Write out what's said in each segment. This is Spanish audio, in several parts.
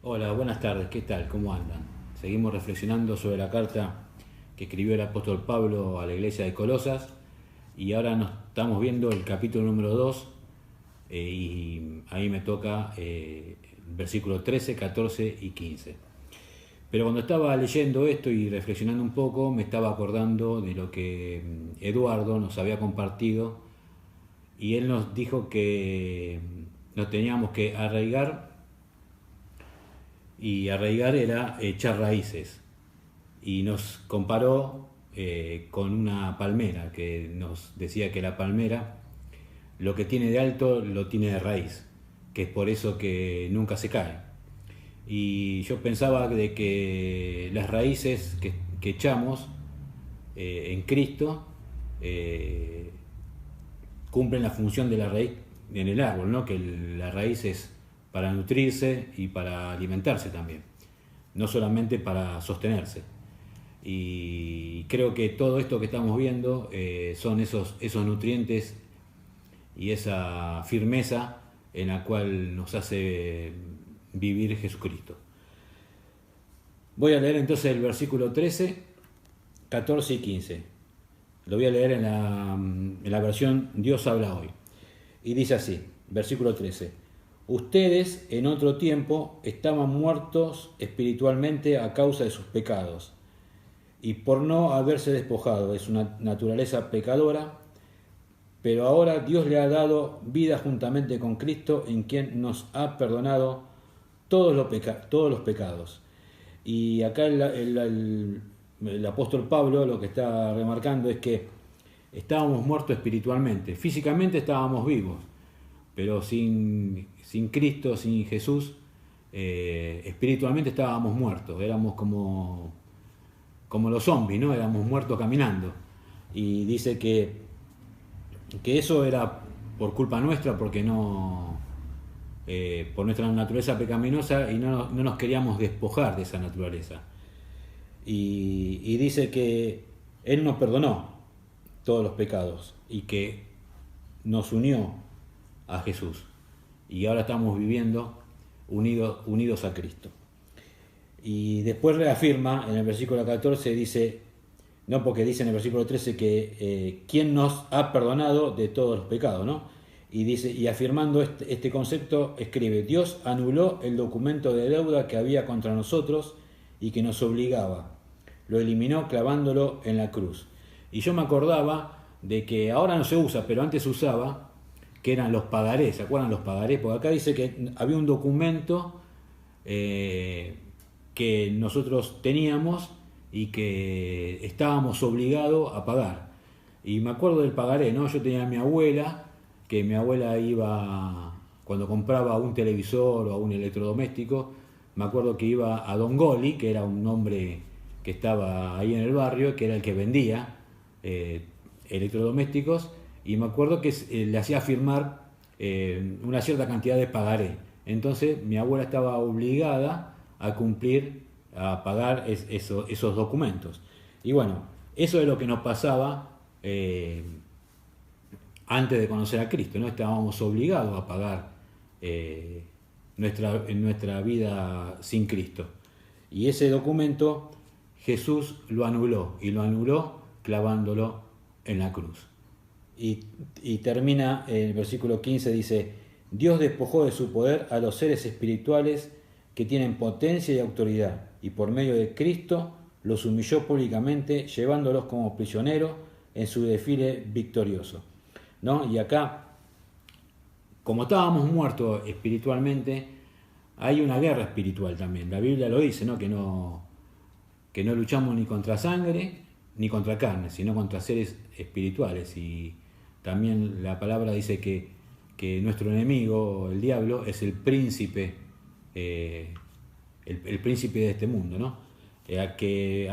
Hola, buenas tardes, ¿qué tal? ¿Cómo andan? Seguimos reflexionando sobre la carta que escribió el apóstol Pablo a la iglesia de Colosas y ahora nos estamos viendo el capítulo número 2 y ahí me toca el versículo 13, 14 y 15. Pero cuando estaba leyendo esto y reflexionando un poco, me estaba acordando de lo que Eduardo nos había compartido y él nos dijo que nos teníamos que arraigar y arraigar era echar raíces. Y nos comparó con una palmera, que nos decía que la palmera lo que tiene de alto lo tiene de raíz, que es por eso que nunca se cae. Y yo pensaba de que las raíces que echamos en Cristo cumplen la función de la raíz en el árbol, ¿no? Que la raíz es para nutrirse y para alimentarse también, no solamente para sostenerse. Y creo que todo esto que estamos viendo son esos nutrientes y esa firmeza en la cual nos hace vivir Jesucristo. Voy a leer entonces el versículo 13, 14 y 15. Lo voy a leer en la versión Dios habla hoy. Y dice así, versículo 13. Ustedes en otro tiempo estaban muertos espiritualmente a causa de sus pecados y por no haberse despojado de su naturaleza pecadora, pero ahora Dios le ha dado vida juntamente con Cristo, en quien nos ha perdonado todos los pecados. Y acá el apóstol Pablo lo que está remarcando es que estábamos muertos espiritualmente, físicamente estábamos vivos, pero sin Cristo, sin Jesús, espiritualmente estábamos muertos, éramos como los zombies, ¿no? Éramos muertos caminando. Y dice que eso era por culpa nuestra, porque por nuestra naturaleza pecaminosa y no nos queríamos despojar de esa naturaleza. Y dice que Él nos perdonó todos los pecados y que nos unió a Jesús. Y ahora estamos viviendo unidos a Cristo. Y después reafirma en el versículo 14, dice, no porque dice en el versículo 13 que ¿quién nos ha perdonado de todos los pecados? ¿No? Y dice, y afirmando este concepto, escribe, Dios anuló el documento de deuda que había contra nosotros y que nos obligaba. Lo eliminó clavándolo en la cruz. Y yo me acordaba de que ahora no se usa, pero antes se usaba, que eran los pagarés. ¿Se acuerdan los pagarés? Porque acá dice que había un documento que nosotros teníamos y que estábamos obligados a pagar. Y me acuerdo del pagaré, ¿no? Yo tenía a mi abuela, que mi abuela iba, cuando compraba un televisor o un electrodoméstico, me acuerdo que iba a Don Goli, que era un hombre que estaba ahí en el barrio, que era el que vendía electrodomésticos, y me acuerdo que le hacía firmar una cierta cantidad de pagaré. Entonces mi abuela estaba obligada a cumplir, a pagar esos documentos. Y bueno, eso es lo que nos pasaba antes de conocer a Cristo, ¿no? Estábamos obligados a pagar nuestra vida sin Cristo. Y ese documento Jesús lo anuló, y lo anuló clavándolo en la cruz. Y termina el versículo 15, dice, Dios despojó de su poder a los seres espirituales que tienen potencia y autoridad, y por medio de Cristo los humilló públicamente, llevándolos como prisioneros en su desfile victorioso, ¿no? Y acá, como estábamos muertos espiritualmente, hay una guerra espiritual también. La Biblia lo dice, ¿no? Que no luchamos ni contra sangre ni contra carne, sino contra seres espirituales. Y también la palabra dice que nuestro enemigo, el diablo, es el príncipe, el príncipe de este mundo, ¿no? Que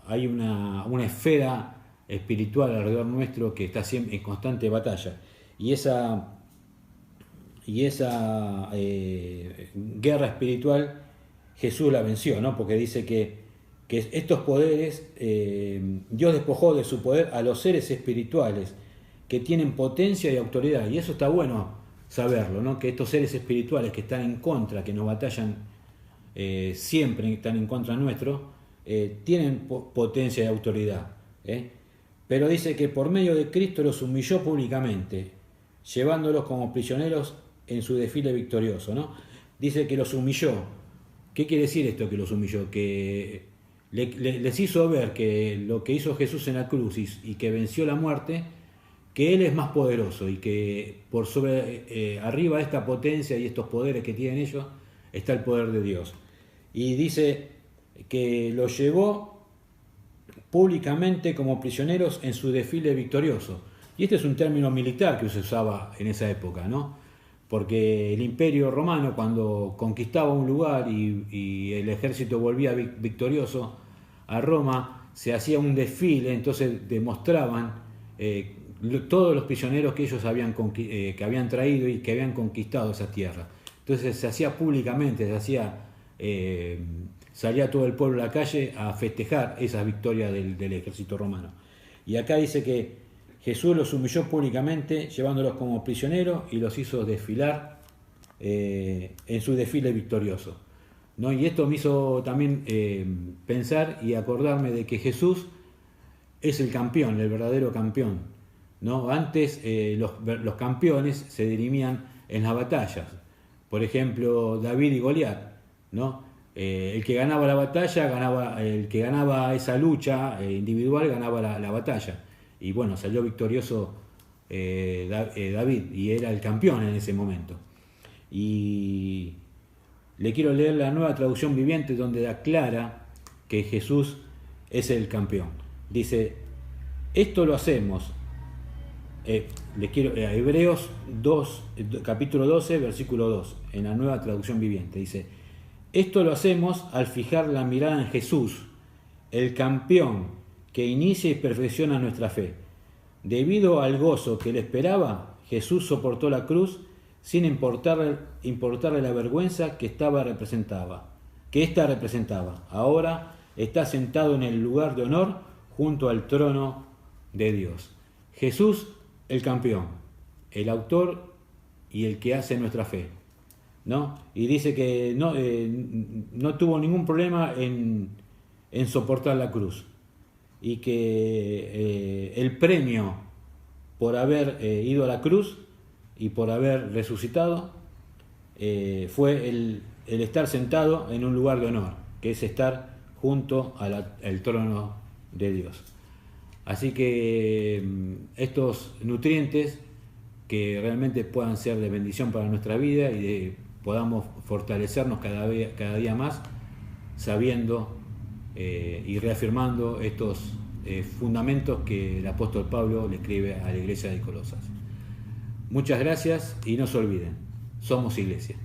hay una esfera espiritual alrededor nuestro que está siempre en constante batalla. Y esa guerra espiritual Jesús la venció, ¿no? Porque dice que estos poderes, Dios despojó de su poder a los seres espirituales que tienen potencia y autoridad. Y eso está bueno saberlo, ¿no? Que estos seres espirituales que están en contra, que nos batallan siempre están en contra nuestro, tienen potencia y autoridad. Pero dice que por medio de Cristo los humilló públicamente, llevándolos como prisioneros en su desfile victorioso, ¿no? Dice que los humilló. ¿Qué quiere decir esto que los humilló? Que les hizo ver que lo que hizo Jesús en la cruz y que venció la muerte, que Él es más poderoso y que por sobre arriba de esta potencia y estos poderes que tienen ellos está el poder de Dios. Y dice que los llevó públicamente como prisioneros en su desfile victorioso. Y este es un término militar que se usaba en esa época, ¿no? Porque el Imperio Romano, cuando conquistaba un lugar y el ejército volvía victorioso a Roma, se hacía un desfile, entonces demostraban todos los prisioneros que ellos que habían traído y que habían conquistado esa tierra. Entonces se hacía públicamente, salía todo el pueblo a la calle a festejar esa victoria del ejército romano. Y acá dice que Jesús los humilló públicamente, llevándolos como prisioneros y los hizo desfilar en su desfile victorioso, ¿no? Y esto me hizo también pensar y acordarme de que Jesús es el campeón, el verdadero campeón, ¿no? Antes los campeones se dirimían en las batallas. Por ejemplo, David y Goliat, ¿no? El que ganaba la batalla, el que ganaba esa lucha individual ganaba la batalla. Y bueno, salió victorioso David y era el campeón en ese momento. Y le quiero leer la Nueva Traducción Viviente, donde aclara que Jesús es el campeón. Dice, esto lo hacemos, Hebreos 2, capítulo 12, versículo 2, en la Nueva Traducción Viviente. Dice, esto lo hacemos al fijar la mirada en Jesús, el campeón que inicia y perfecciona nuestra fe. Debido al gozo que le esperaba, Jesús soportó la cruz sin importarle la vergüenza que ésta representaba. Ahora está sentado en el lugar de honor junto al trono de Dios. Jesús, el campeón, el autor y el que hace nuestra fe, ¿no? Y dice que no tuvo ningún problema en soportar la cruz. Y que el premio por haber ido a la cruz y por haber resucitado fue el estar sentado en un lugar de honor, que es estar junto al trono de Dios. Así que estos nutrientes que realmente puedan ser de bendición para nuestra vida y podamos fortalecernos cada día más, sabiendo y reafirmando estos fundamentos que el apóstol Pablo le escribe a la iglesia de Colosas. Muchas gracias y no se olviden, somos iglesia.